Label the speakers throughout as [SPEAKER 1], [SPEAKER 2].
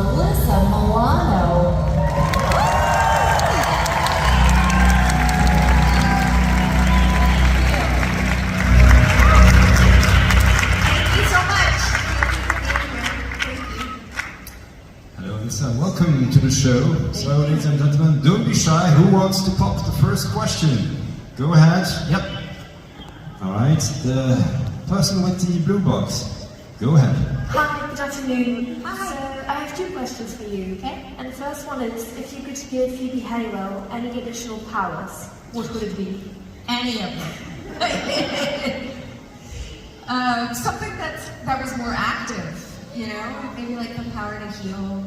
[SPEAKER 1] Alyssa Milano.
[SPEAKER 2] Hello, Alyssa. Welcome to the show. So, ladies and gentlemen, don't be shy. Who wants to pop the first question? Go ahead. Yep. All right. The person with the blue box. Go ahead.
[SPEAKER 3] Hi, good afternoon. Hi. So I have two questions for you, okay? And the first one is, if you could give Phoebe Halo any additional powers, what would it be?
[SPEAKER 4] Any of them. Something that was more active, you know? Maybe like the power to heal.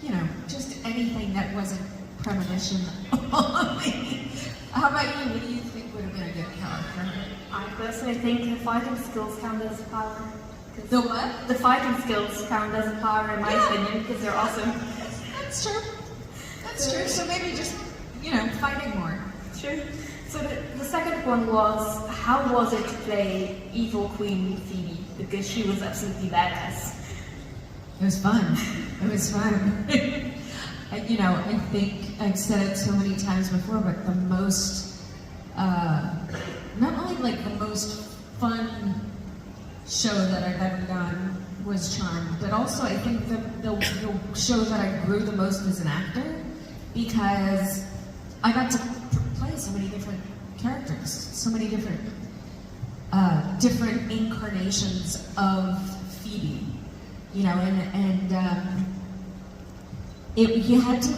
[SPEAKER 4] You know, just anything that wasn't premonition only. How about you? What do you think would have been a good power for her?
[SPEAKER 3] I personally think the fighting skills count as a power.
[SPEAKER 4] The what?
[SPEAKER 3] The fighting skills count as a power in my opinion, because they're awesome.
[SPEAKER 4] That's true. That's true. So maybe just, you know, fighting more.
[SPEAKER 3] True. So the second one was, how was it to play evil Queen Phoebe? Because she was absolutely badass.
[SPEAKER 4] It was fun. It was fun. You know, I think I've said it so many times before, but the most, not only like the most fun show that I've ever done was Charmed, but also I think the show that I grew the most as an actor, because I got to play so many different characters, so many different different incarnations of Phoebe, you know, and you had to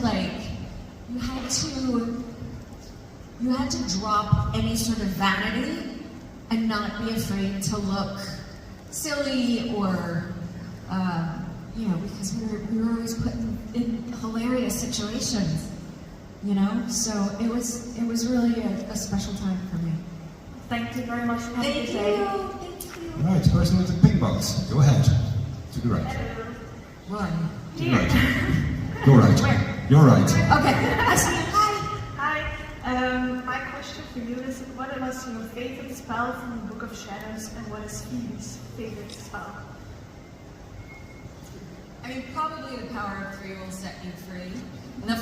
[SPEAKER 4] drop any sort of vanity and not be afraid to look silly or, you know, because we were always put in hilarious situations, you know. So it was really a special time for me.
[SPEAKER 3] Thank you very much.
[SPEAKER 4] Thank you.
[SPEAKER 2] All right, person with the pink box. Go ahead. To the right.
[SPEAKER 4] Run.
[SPEAKER 2] To the right. Go right.
[SPEAKER 4] Where?
[SPEAKER 2] You're right.
[SPEAKER 4] Okay. I see you.
[SPEAKER 5] Hi. My question for you is, what was your favorite spell from the Book of Shadows, and what is Phoebe's favorite spell?
[SPEAKER 4] I mean, probably the power of 3 will set you free. And the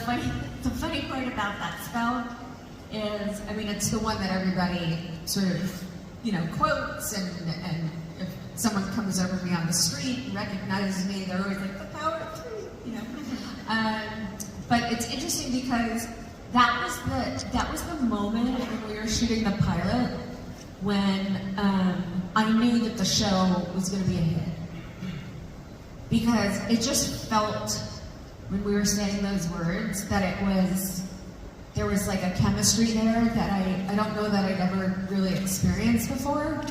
[SPEAKER 4] funny part about that spell is, I mean, it's the one that everybody sort of, you know, quotes, and if someone comes over me on the street and recognizes me, they're always like, the power of 3, you know. But it's interesting because that was the moment when we were shooting the pilot when I knew that the show was going to be a hit. Because it just felt, when we were saying those words, that there was like a chemistry there that I don't know that I'd ever really experienced before.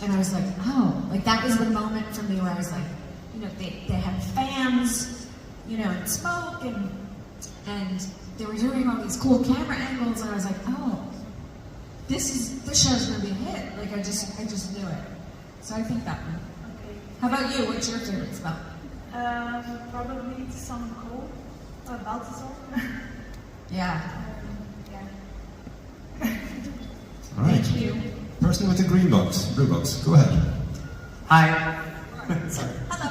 [SPEAKER 4] And I was like, oh, like that was the moment for me where I was like, you know, they had fans, you know, and smoke, and they were doing all these cool camera angles, and I was like, oh, this show's gonna be a hit. Like I just knew it. So I think that one.
[SPEAKER 3] Okay.
[SPEAKER 4] How about you? What's your favorite spell?
[SPEAKER 5] Probably to summon cold, Balthazar.
[SPEAKER 4] Yeah.
[SPEAKER 5] Yeah.
[SPEAKER 2] All right.
[SPEAKER 4] Thank you.
[SPEAKER 2] Person with the green box. Blue box. Go ahead.
[SPEAKER 6] Hi. Sorry.
[SPEAKER 4] Hello.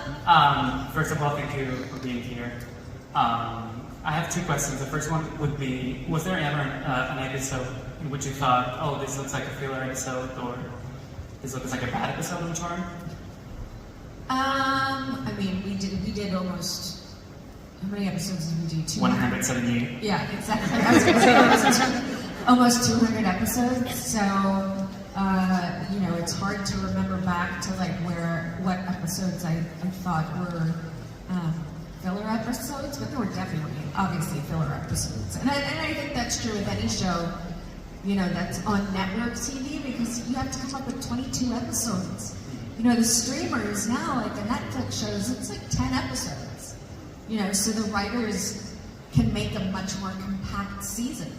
[SPEAKER 6] First of all, thank you for being here. I have two questions. The first one would be, was there ever an episode in which you thought, oh, this looks like a filler episode, or this looks like a bad episode of Charm?
[SPEAKER 4] I mean, we did almost, how many episodes did we do?
[SPEAKER 6] 178.
[SPEAKER 4] Yeah, exactly. I was going to say almost 200 episodes. So, you know, it's hard to remember back to like what episodes I thought were filler episodes, but there were definitely, obviously, filler episodes. And I think that's true with any show, you know, that's on network TV, because you have to come up with 22 episodes. You know, the streamers now, like the Netflix shows, it's like 10 episodes. You know, so the writers can make a much more compact season.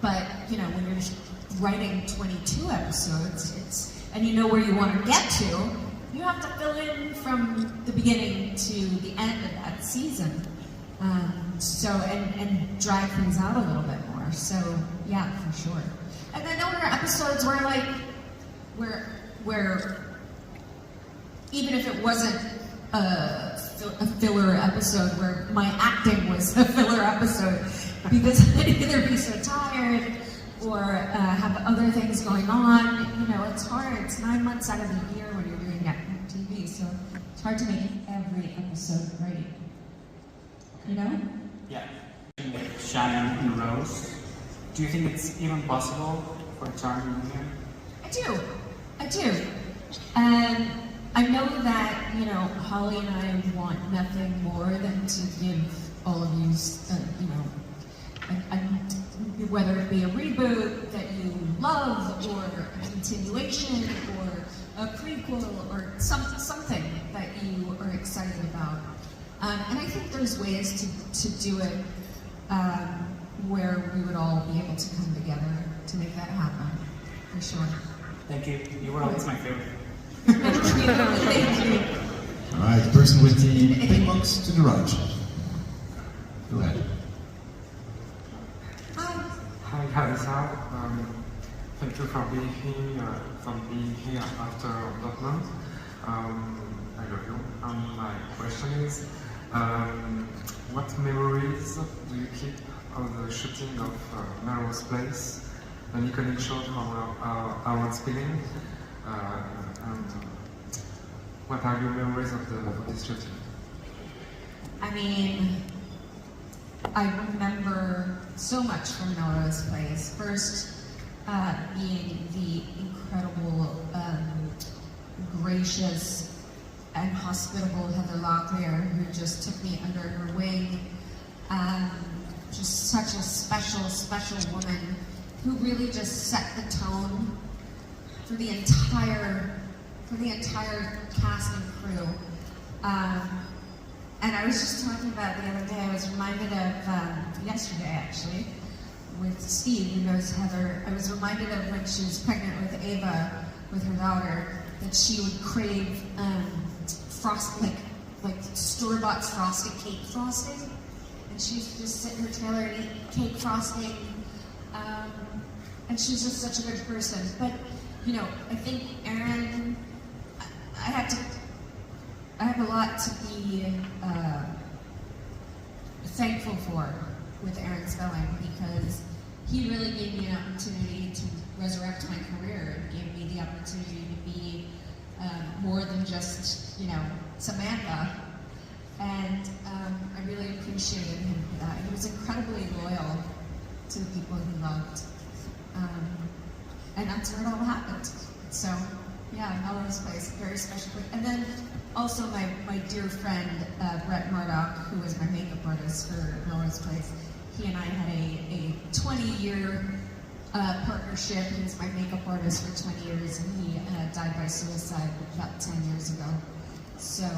[SPEAKER 4] But, you know, when you're just writing 22 episodes, and you know where you want to get to, you have to fill in from the beginning to the end of that season. So, and drag things out a little bit more. So, yeah, for sure. And then there were episodes where, like, where even if it wasn't a filler episode where my acting was a filler episode because I'd either be so tired or have other things going on. You know, it's hard. It's 9 months out of the year when you're doing TV, so it's hard to make every episode great. You know?
[SPEAKER 6] Yeah. With Shannon and Rose, do you think it's even possible for a charm reunion?
[SPEAKER 4] I do. And I know that, you know, Holly and I want nothing more than to give all of you, you know, whether it be a reboot that you love, or a continuation, or a prequel, or something that you are excited about. And I think there's ways to do it where we would all be able to come together to make that happen, for sure.
[SPEAKER 6] Thank you. You were always my favorite.
[SPEAKER 4] Thank you.
[SPEAKER 2] All right, the person with the pink box to the right. Go ahead.
[SPEAKER 7] Hi, Alyssa. Thank you for being here after Dortmund. I love you. And my question is, what memories do you keep of the shooting of Melrose Place? An iconic shot from our spinning. And what are your memories of this shooting?
[SPEAKER 4] I mean, I remember so much from Melrose Place. First, being the incredible, gracious, and hospitable Heather Locklear, who just took me under her wing. Just such a special, special woman who really just set the tone for the entire cast and crew. And I was just talking about the other day, I was reminded of, yesterday actually, with Steve, who knows Heather, I was reminded of when she was pregnant with Ava, with her daughter, that she would crave like store-bought frosted cake frosting. And she used to just sit in her trailer and eat cake frosting. And she's just such a good person. But, you know, I think Aaron, I have a lot to be thankful for with Aaron Spelling, because he really gave me an opportunity to resurrect my career. It gave me the opportunity to be more than just, you know, Samantha. And I really appreciated him for that. He was incredibly loyal to the people he loved. And that's where it all happened. So, yeah, Melrose Place, very special place. And then also my dear friend, Brett Murdoch, who was my makeup artist for Melrose Place. He and I had a 20-year partnership. He was my makeup artist for 20 years, and he died by suicide about 10 years ago. So,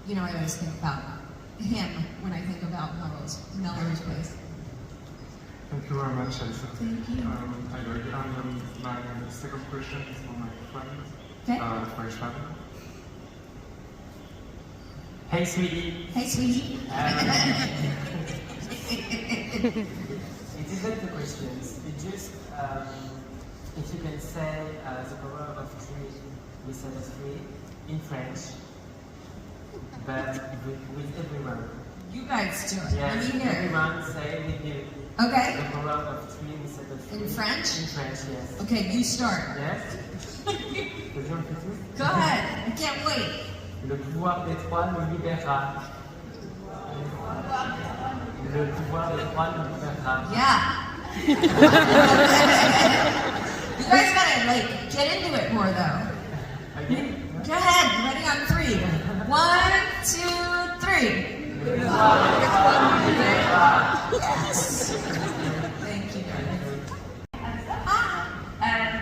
[SPEAKER 4] you know, I always think about him when I think about Melrose Place.
[SPEAKER 7] Thank you very much, Alyssa.
[SPEAKER 4] Thank you.
[SPEAKER 7] I love you. And my second question is for my friend,
[SPEAKER 4] Okay.
[SPEAKER 7] French.
[SPEAKER 6] Hey, sweetie.
[SPEAKER 4] Hey, sweetie.
[SPEAKER 8] It isn't the questions. It's just if you can say the power of three, we said of three in French, but with everyone.
[SPEAKER 4] You guys do it.
[SPEAKER 8] Yes,
[SPEAKER 4] Let me hear it.
[SPEAKER 8] everyone say with you.
[SPEAKER 4] Okay.
[SPEAKER 8] The power of three, we said of three.
[SPEAKER 4] In French?
[SPEAKER 8] In French, yes.
[SPEAKER 4] Okay, you start.
[SPEAKER 8] Yes. Vas-y, on le fait tous.
[SPEAKER 4] Go ahead. I can't wait.
[SPEAKER 8] Le pouvoir des trois nous libérera. Le pouvoir des trois nous libérera.
[SPEAKER 4] Yeah. You guys gotta like get into it more though.
[SPEAKER 8] Okay?
[SPEAKER 4] Go ahead. Ready on 3. 1, 2, 3. Yes. Thank you.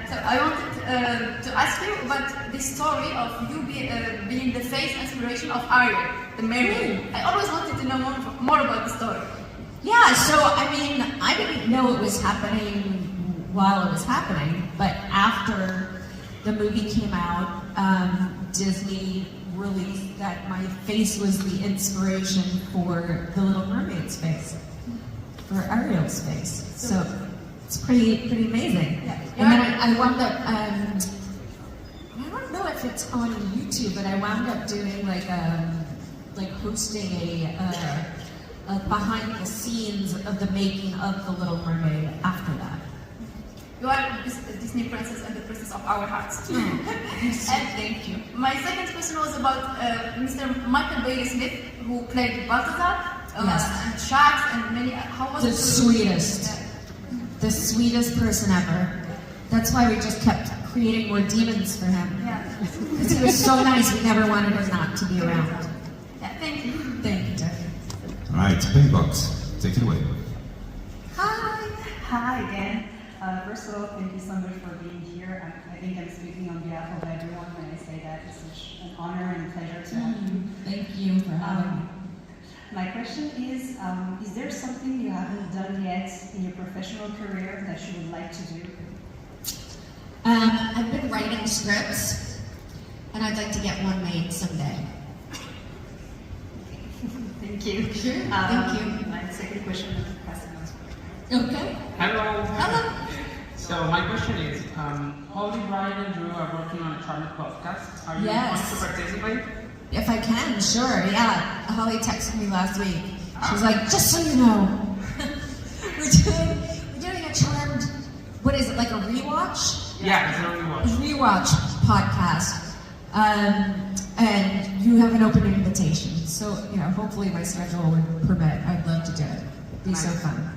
[SPEAKER 1] So I wanted to ask you about the story of you being the face inspiration of Ariel, the Mary. I always wanted to know more about the story.
[SPEAKER 4] Yeah, so I mean, I didn't know it was happening while it was happening, but after the movie came out, Disney released that my face was the inspiration for the Little Mermaid's face, for Ariel's face. So it's pretty amazing.
[SPEAKER 1] Yeah.
[SPEAKER 4] And then I wound up I don't know if it's on YouTube, but I wound up doing like hosting a behind the scenes of the making of The Little Mermaid after that.
[SPEAKER 1] You are the Disney princess and the princess of our hearts. And
[SPEAKER 4] Thank you.
[SPEAKER 1] my second question was about Mr. Michael Bailey Smith, who played Balthazar,
[SPEAKER 4] Yes.
[SPEAKER 1] and Sharks, and many. How was
[SPEAKER 4] The
[SPEAKER 1] it?
[SPEAKER 4] sweetest. The sweetest person ever. That's why we just kept creating more demons for him.
[SPEAKER 1] Yeah.
[SPEAKER 4] Because he was so nice, we never wanted him not to be around.
[SPEAKER 1] Yeah. Thank you.
[SPEAKER 4] Thank you, Debbie.
[SPEAKER 2] All right, Pink Box, take it away.
[SPEAKER 9] Hi. Hi again. First of all, thank you so much for being here. I think I'm speaking on behalf of everyone when I say that it's such an honor and a pleasure to have you.
[SPEAKER 4] Thank you for having me.
[SPEAKER 9] My question is there something you haven't done yet in your professional career that you would like to do?
[SPEAKER 4] I've been writing scripts, and I'd like to get one made someday.
[SPEAKER 9] Thank you.
[SPEAKER 4] Sure, thank you.
[SPEAKER 9] My second question is passing on.
[SPEAKER 4] Okay.
[SPEAKER 10] Hello.
[SPEAKER 4] Hello.
[SPEAKER 10] So my question is, Holly, Brian, and Drew are working on a Charmed podcast. Are you
[SPEAKER 4] Yes.
[SPEAKER 10] going to participate?
[SPEAKER 4] If I can, sure, yeah. Holly texted me last week. She was like, just so you know, we're doing a Charmed, what is it, like a rewatch?
[SPEAKER 10] Yeah, it's only one.
[SPEAKER 4] Rewatch podcast. And you have an open invitation. So, hopefully my schedule would permit. I'd love to do it. It'd be so fun.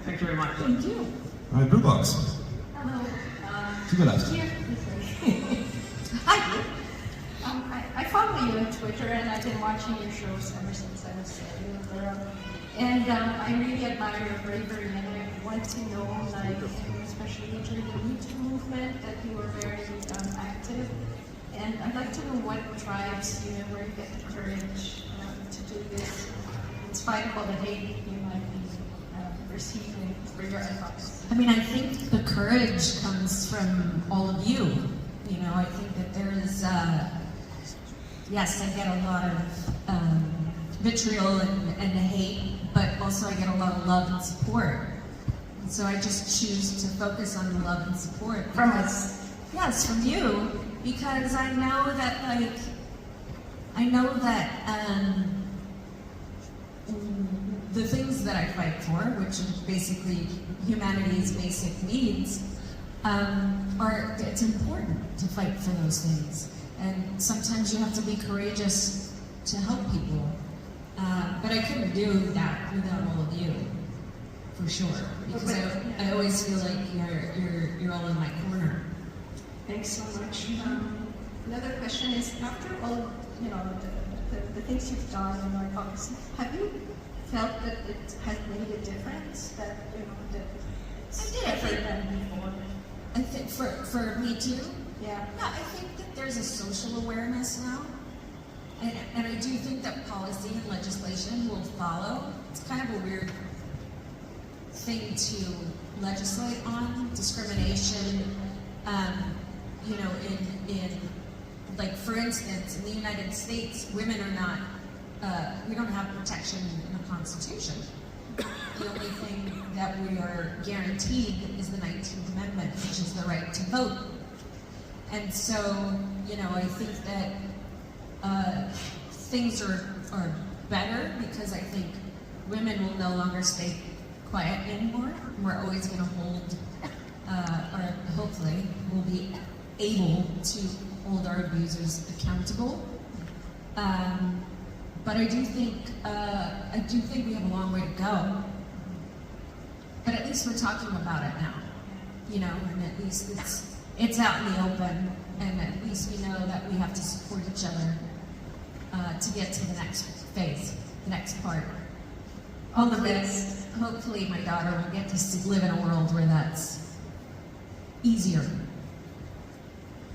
[SPEAKER 10] Thank you very much.
[SPEAKER 4] Thank you.
[SPEAKER 2] All right, Blue Box,
[SPEAKER 1] Hello.
[SPEAKER 2] to the left.
[SPEAKER 1] Here.
[SPEAKER 4] Hi.
[SPEAKER 5] I follow you on Twitter, and I've been watching your shows ever since I was a little girl. And I really admire your bravery, and I want to know, like, especially during the Me Too movement, that you were very active. And I'd like to know what drives you and where you get the courage to do this, in spite of all the hate you might be receiving for your advice.
[SPEAKER 4] I mean, I think the courage comes from all of you. I think that there is, yes, I get a lot of vitriol and hate, but also I get a lot of love and support. And so I just choose to focus on the love and support.
[SPEAKER 1] From us.
[SPEAKER 4] Yes, from you, because I know that, the things that I fight for, which is basically humanity's basic needs, it's important to fight for those things. And sometimes you have to be courageous to help people. But I couldn't do that without all of you, for sure. Because I always feel like you're all in my corner.
[SPEAKER 5] Thanks so much. Another question is, after all, the things you've done in our talks, have you felt that it has made a difference? That that it's different than before?
[SPEAKER 4] I think for me too.
[SPEAKER 5] Yeah.
[SPEAKER 4] Yeah, I think that there's a social awareness now. And I do think that policy and legislation will follow. It's kind of a weird thing to legislate on, discrimination. Like for instance, in the United States, women are not, we don't have protection in the Constitution. The only thing that we are guaranteed is the 19th Amendment, which is the right to vote. And so, I think that things are better because I think women will no longer stay quiet anymore. We're always going to hold, or hopefully, we'll be able to hold our abusers accountable. But I do think we have a long way to go. But at least we're talking about it now, and at least it's out in the open, and at least we know that we have to support each other to get to the next phase, the next part. All the best. Hopefully my daughter will get to live in a world where that's easier.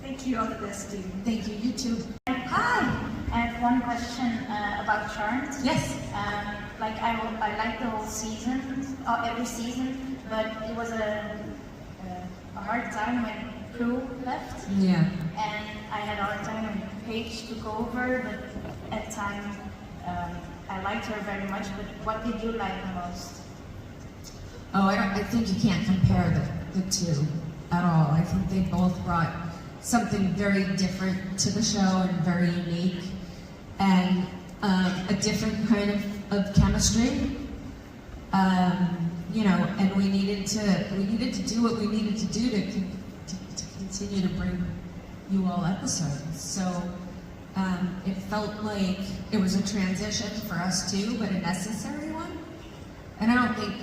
[SPEAKER 5] Thank you. All the best to you.
[SPEAKER 4] Thank you, you too.
[SPEAKER 11] Hi. I have one question about Charmed.
[SPEAKER 4] Yes.
[SPEAKER 11] I liked the whole season, every season, but it was a hard time when Prue left.
[SPEAKER 4] Yeah.
[SPEAKER 11] And I had a hard time when Paige took over, but at the time I liked her very much. But what did you like the most?
[SPEAKER 4] Oh, I think you can't compare the two at all. I think they both brought something very different to the show and very unique, and a different kind of chemistry. You know, and we needed to do what we needed to do to continue to bring you all episodes. So it felt like it was a transition for us too, but a necessary one. And I don't think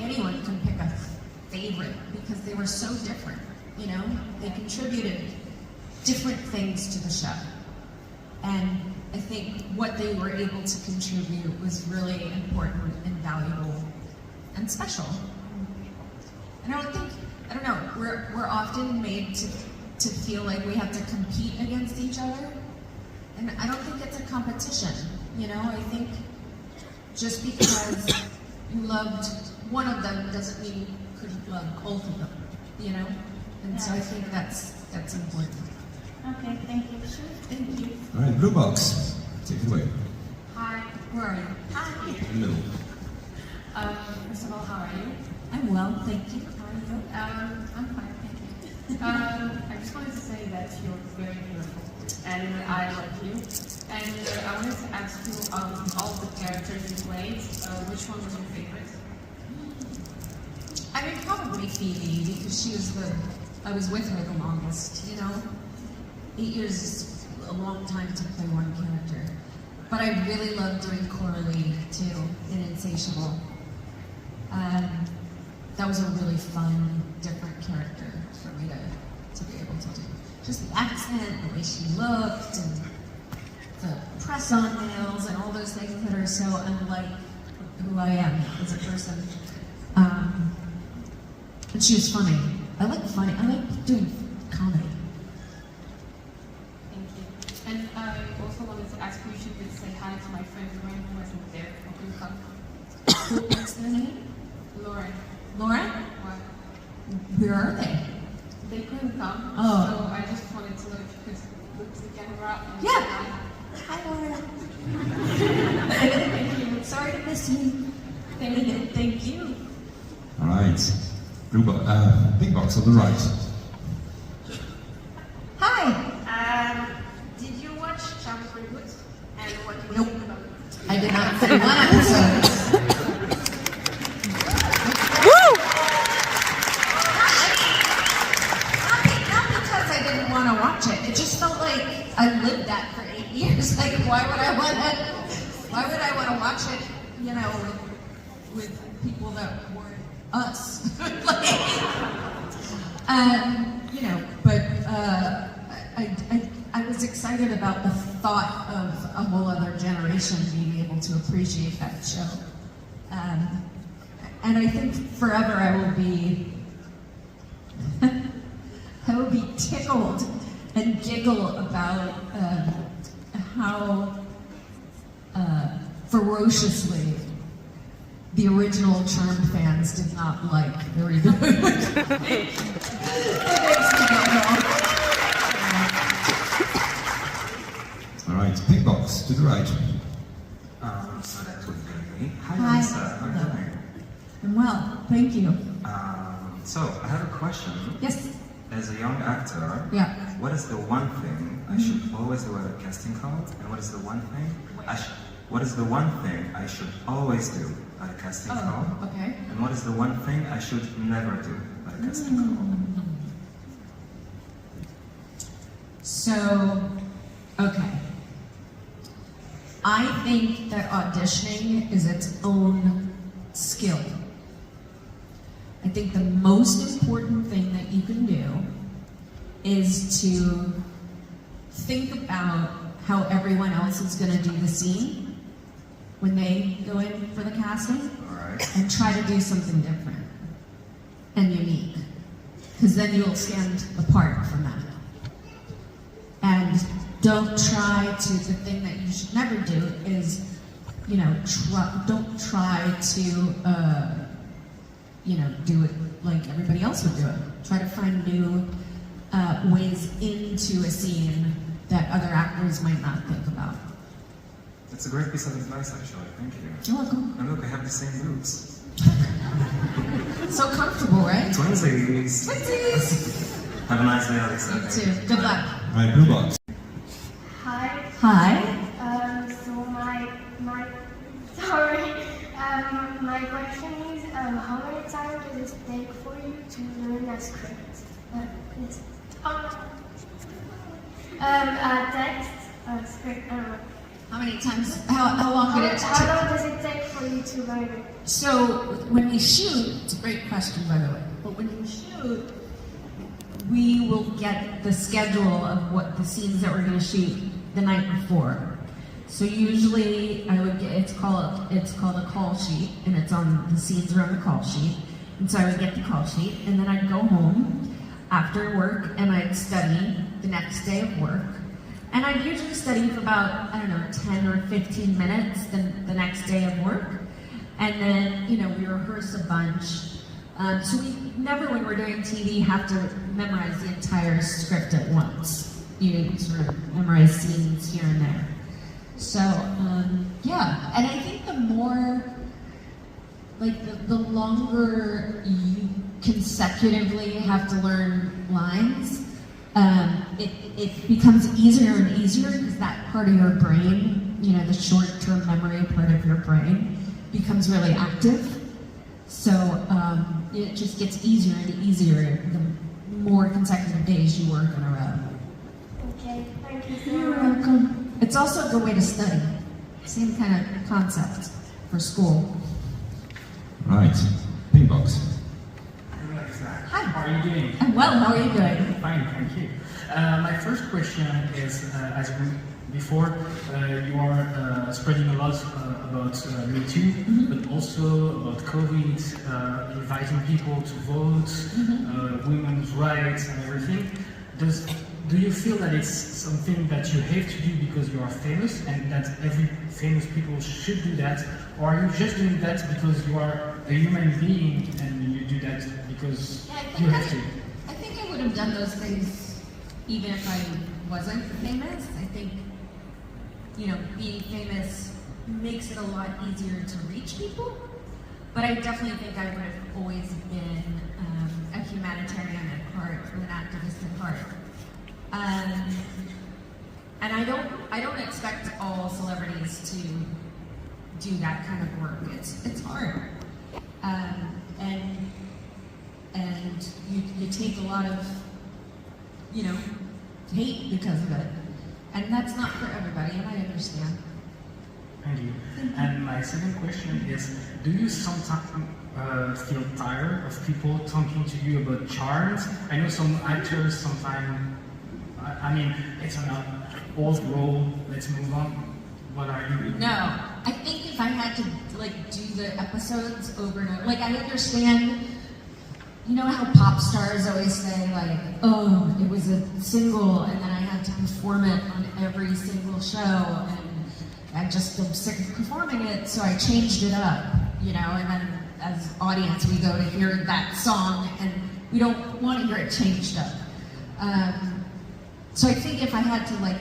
[SPEAKER 4] anyone can pick a favorite because they were so different. You know, they contributed different things to the show, and I think what they were able to contribute was really important and valuable and special. And I don't know, we're often made to feel like we have to compete against each other, and I don't think it's a competition. You know, I think just because you loved one of them doesn't mean you couldn't love both of them. You know, and so I think that's important.
[SPEAKER 11] Okay, thank you. Sure.
[SPEAKER 4] Thank you.
[SPEAKER 2] All right, Blue Box, take it away.
[SPEAKER 4] Hi, where are you?
[SPEAKER 11] Hi.
[SPEAKER 2] In the middle.
[SPEAKER 12] First of all, how are you?
[SPEAKER 4] I'm well, thank you. How are you?
[SPEAKER 12] I'm fine, thank you. I just wanted to say that you're very beautiful, and I love you. And I wanted to ask you, all the characters you played, which one was your favorite?
[SPEAKER 4] I mean, probably Phoebe, because I was with her the longest, you know? 8 years is a long time to play one character. But I really loved doing Coralie, too, in Insatiable. That was a really fun, different character for me to be able to do. Just the accent, the way she looked, and the press-on nails, and all those things that are so unlike who I am as a person. And she was funny. I like doing comedy.
[SPEAKER 12] Thank you. And I also wanted to ask you if you could say hi to my friend Lauren, who wasn't there, who couldn't come.
[SPEAKER 4] What's their name?
[SPEAKER 12] Lauren.
[SPEAKER 4] Lauren?
[SPEAKER 12] What?
[SPEAKER 4] Where are they?
[SPEAKER 12] They couldn't come,
[SPEAKER 4] Oh.
[SPEAKER 12] so I just wanted to know if you could look to the camera and
[SPEAKER 4] Yeah.
[SPEAKER 12] say hi.
[SPEAKER 4] Hi, Laura. Thank you. Sorry to miss you. Thank you.
[SPEAKER 2] All right, Big Box on the right.
[SPEAKER 11] Hi. Did you watch Charmed Reboot? And what do you think about it?
[SPEAKER 4] I did not see one episode. Not because I didn't want to watch it. It just felt like I lived that for 8 years. Like, why would I want to watch it? You know, with people that weren't us. You know, but I was excited about the thought of a whole other generation being able to appreciate that show. And I think forever I will be tickled and giggle about how ferociously the original Charmed fans did not like the reboot. It makes me giggle.
[SPEAKER 2] All right, Big Box to the right.
[SPEAKER 13] So that would be me. Hi,
[SPEAKER 4] Hi.
[SPEAKER 13] Alyssa. How are you doing?
[SPEAKER 4] I'm well, thank you.
[SPEAKER 13] So I have a question.
[SPEAKER 4] Yes.
[SPEAKER 13] As a young actor,
[SPEAKER 4] Yeah.
[SPEAKER 13] what is the one thing I should always do at a casting call, and what is the one thing I should always do at a casting call,
[SPEAKER 4] Okay.
[SPEAKER 13] and what is the one thing I should never do at a casting call?
[SPEAKER 4] So, okay. I think that auditioning is its own skill. I think the most important thing that you can do is to think about how everyone else is going to do the scene when they go in for the casting, and try to do something different and unique, because then you'll stand apart from that. And don't try to, the thing that you should never do is, you know, don't try to, you know, do it like everybody else would do it. Try to find new ways into a scene that other actors might not think about.
[SPEAKER 13] That's a great piece of advice, actually. Thank you.
[SPEAKER 4] You're welcome.
[SPEAKER 13] And look, I have the same boots.
[SPEAKER 4] So comfortable, right?
[SPEAKER 13] Twinsies.
[SPEAKER 4] Twinsies!
[SPEAKER 13] Have a nice day, Alyssa.
[SPEAKER 4] You too. Good luck.
[SPEAKER 2] All right, blue box.
[SPEAKER 11] Hi.
[SPEAKER 4] Hi.
[SPEAKER 11] So my question is, how many times does it take for you to learn a script? Text, script.
[SPEAKER 4] How many times? How long did it take?
[SPEAKER 11] How long does it take for you to learn it?
[SPEAKER 4] So when we shoot, it's a great question by the way, but when we shoot, we will get the schedule of what the scenes that we're going to shoot the night before. So usually I would get, it's called a call sheet, and it's on, the scenes are on the call sheet. And so I would get the call sheet, and then I'd go home after work and I'd study the next day of work. And I'd usually study for about, 10 or 15 minutes the next day of work. And then, we rehearse a bunch. So we never, when we're doing TV, have to memorize the entire script at once. You sort of memorize scenes here and there. So, yeah, and I think the more, the longer you consecutively have to learn lines, it becomes easier and easier because that part of your brain, the short-term memory part of your brain becomes really active. So it just gets easier and easier the more consecutive days you work in a row.
[SPEAKER 11] Okay, thank you so
[SPEAKER 4] You're
[SPEAKER 11] much.
[SPEAKER 4] welcome. It's also a good way to study. Same kind of concept for school.
[SPEAKER 2] Right, pink box.
[SPEAKER 14] Hi, how are you doing?
[SPEAKER 4] I'm well, how are you doing?
[SPEAKER 14] Fine, thank you. My first question is, as before, you are spreading a lot about Me Too, but also about COVID, inviting people to vote, women's rights and everything. Do you feel that it's something that you have to do because you are famous and that every famous people should do that? Or are you just doing that because you are a human being and you do that because you have to?
[SPEAKER 4] I think I would have done those things even if I wasn't famous. I think, being famous makes it a lot easier to reach people. But I definitely think I would have always been a humanitarian at heart, or an activist at heart. And I don't expect all celebrities to do that kind of work. It's hard, and you take a lot of hate because of it, and that's not for everybody, and I understand.
[SPEAKER 14] Thank you. And my second question is, do you sometimes feel tired of people talking to you about charms? I know some actors sometimes, it's an old role, let's move on. What are you doing?
[SPEAKER 4] No, I think if I had to do the episodes over and over, I understand, how pop stars always say oh, it was a single and then I had to perform it on every single show and I just am sick of performing it, so I changed it up, and then as audience we go to hear that song and we don't want to hear it changed up. So I think if I had to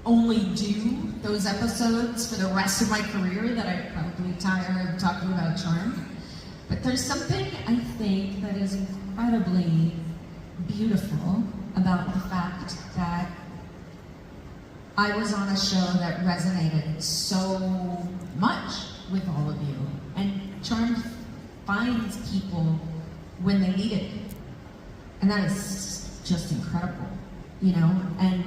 [SPEAKER 4] only do those episodes for the rest of my career, that I'd probably tire of talking about charm. But there's something I think that is incredibly beautiful about the fact that I was on a show that resonated so much with all of you. And charm finds people when they need it. And that is just incredible, and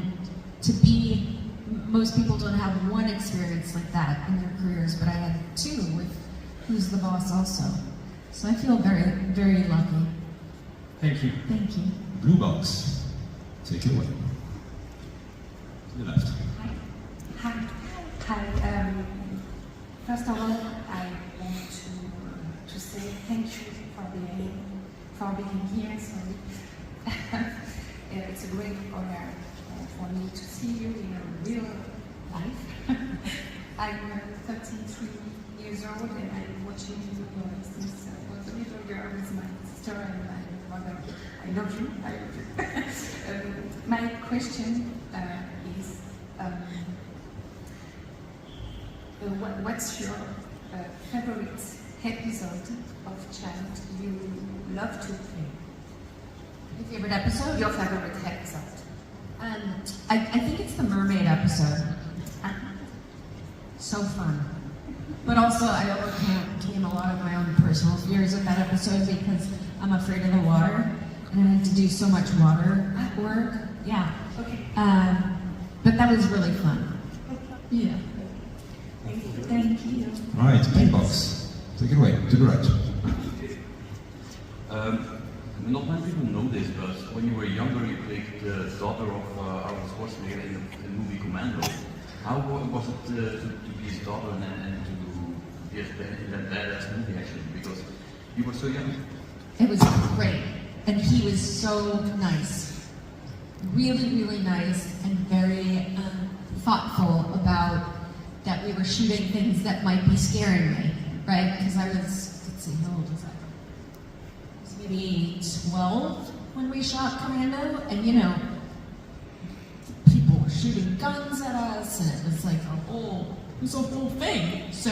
[SPEAKER 4] to be, most people don't have one experience like that in their careers, but I had two with Who's the Boss also. So I feel very, very lucky.
[SPEAKER 14] Thank you.
[SPEAKER 4] Thank you.
[SPEAKER 2] Blue box, take it away. To the left.
[SPEAKER 9] Hi. First of all, I want to say thank you for being here. Sorry. It's a great honor for me to see you in real life. I'm 33 years old and I'm watching you since I was a little girl with my sister and my mother. I love you. My question is, what's your favorite episode of Child you love to play?
[SPEAKER 4] Your favorite episode?
[SPEAKER 15] Your favorite episode.
[SPEAKER 4] I think it's the mermaid episode. So fun. But also, I overcame a lot of my own personal fears of that episode because I'm afraid of the water, and I had to do so much water work. Yeah.
[SPEAKER 15] Okay.
[SPEAKER 4] But that was really fun. Yeah.
[SPEAKER 15] Thank you.
[SPEAKER 2] All right, pink box. Take it away, to the right.
[SPEAKER 16] Not many people know this, but when you were younger, you played the daughter of Arnold Schwarzenegger in the movie Commando. How was it to be his daughter and to be in that badass movie actually? Because you were so young.
[SPEAKER 4] It was great, and he was so nice. Really, really nice, and very thoughtful about that we were shooting things that might be scaring me, right? Because I was, let's see, how old was I? I was maybe 12 when we shot Commando, and you know, people were shooting guns at us, and it was like it was a whole thing. So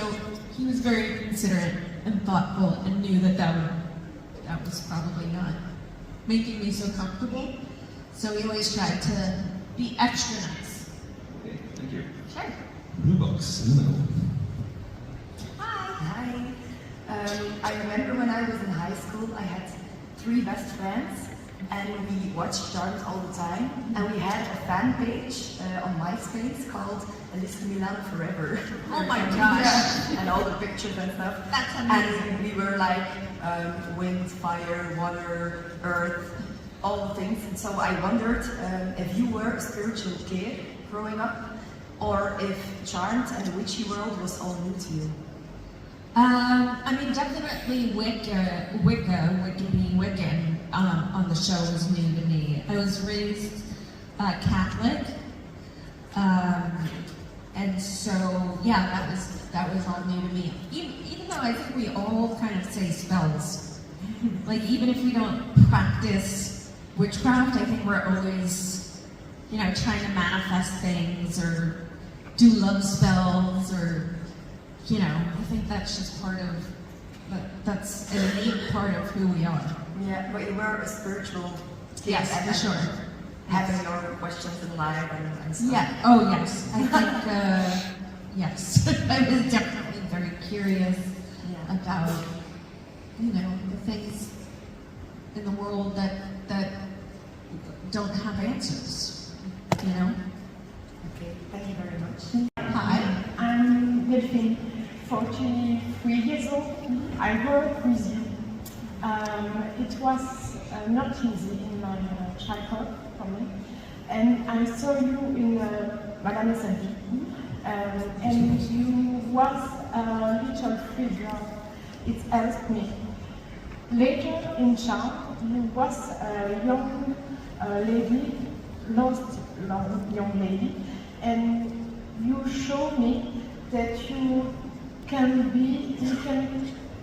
[SPEAKER 4] he was very considerate and thoughtful, and knew that was probably not making me so comfortable. So he always tried to be extra nice.
[SPEAKER 16] Okay, thank you.
[SPEAKER 4] Sure.
[SPEAKER 2] Blue box in the middle.
[SPEAKER 15] Hi. I remember when I was in high school, I had 3 best friends, and we watched Charmed all the time. And we had a fan page on MySpace called Alyssa Milano Forever.
[SPEAKER 4] Oh my gosh!
[SPEAKER 15] Yeah, and all the pictures and stuff.
[SPEAKER 4] That's amazing.
[SPEAKER 15] And we were like wind, fire, water, earth, all the things. And so I wondered if you were a spiritual kid growing up, or if Charmed and the witchy world was all new to you.
[SPEAKER 4] I mean, definitely Wicca being Wiccan on the show was new to me. I was raised Catholic, and so yeah, that was all new to me. Even though I think we all kind of say spells, like even if we don't practice witchcraft, I think we're always, you know, trying to manifest things or do love spells, or, you know, I think that's just part of, that's an innate part of who we are.
[SPEAKER 15] Yeah, but you were a spiritual kid.
[SPEAKER 4] Yes, for sure.
[SPEAKER 15] Having your questions in life and stuff.
[SPEAKER 4] Yeah, oh yes, I think, yes. I was definitely very curious about, you know, the things in the world that don't have answers, you know?
[SPEAKER 15] Okay, thank you very much.
[SPEAKER 4] Hi.
[SPEAKER 17] I'm Delphine, 43 years old. I work with you. It was not easy in my childhood for me. And I saw you in Madame Sandy. And you was a little figure. It helped me. Later in Charm, you was a young lady, lost young lady, and you showed me that you can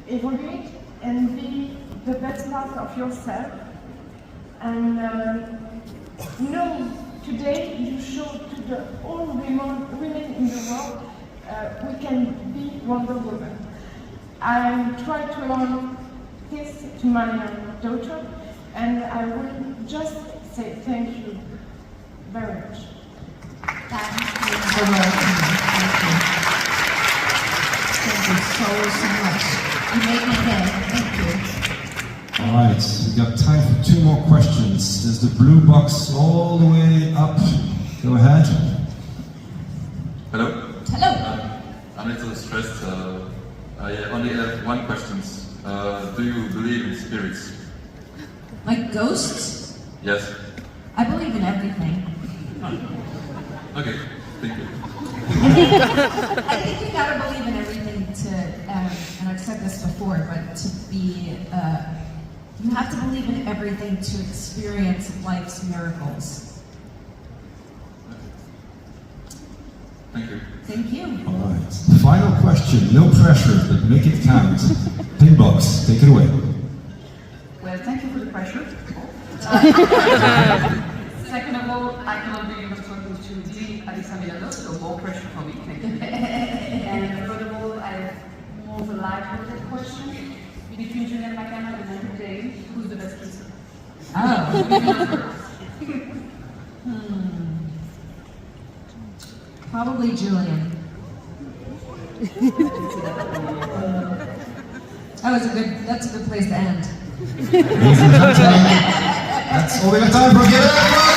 [SPEAKER 17] evolve and be the best part of yourself. And no, today you show to the all women in the world we can be Wonder Woman. I try to learn this to my daughter, and I will just say thank you very much.
[SPEAKER 4] Thank you so much. You made my day. Thank you.
[SPEAKER 2] All right, we've got time for 2 more questions. There's the blue box all the way up. Go ahead.
[SPEAKER 18] Hello?
[SPEAKER 4] Hello.
[SPEAKER 18] I'm a little stressed. I only have 1 question. Do you believe in spirits?
[SPEAKER 4] Like ghosts?
[SPEAKER 18] Yes.
[SPEAKER 4] I believe in everything.
[SPEAKER 18] Okay, thank you.
[SPEAKER 4] I think you gotta believe in everything to, and I've said this before, but to be, you have to believe in everything to experience life's miracles.
[SPEAKER 18] Thank you.
[SPEAKER 4] Thank you.
[SPEAKER 2] All right. Final question. No pressure, but make it count. Pink box, take it away.
[SPEAKER 15] Well, thank you for the pressure. Second of all, I cannot believe I'm talking to the Alyssa Milano, so more pressure for me. Thank you. And furthermore, I have more of a lighthearted question. Between Julian McKenna and Andrew Day, who's the best kisser?
[SPEAKER 4] Probably Julian. That's a good place to end.
[SPEAKER 2] Ladies and gentlemen, that's all we have time for. Give it up!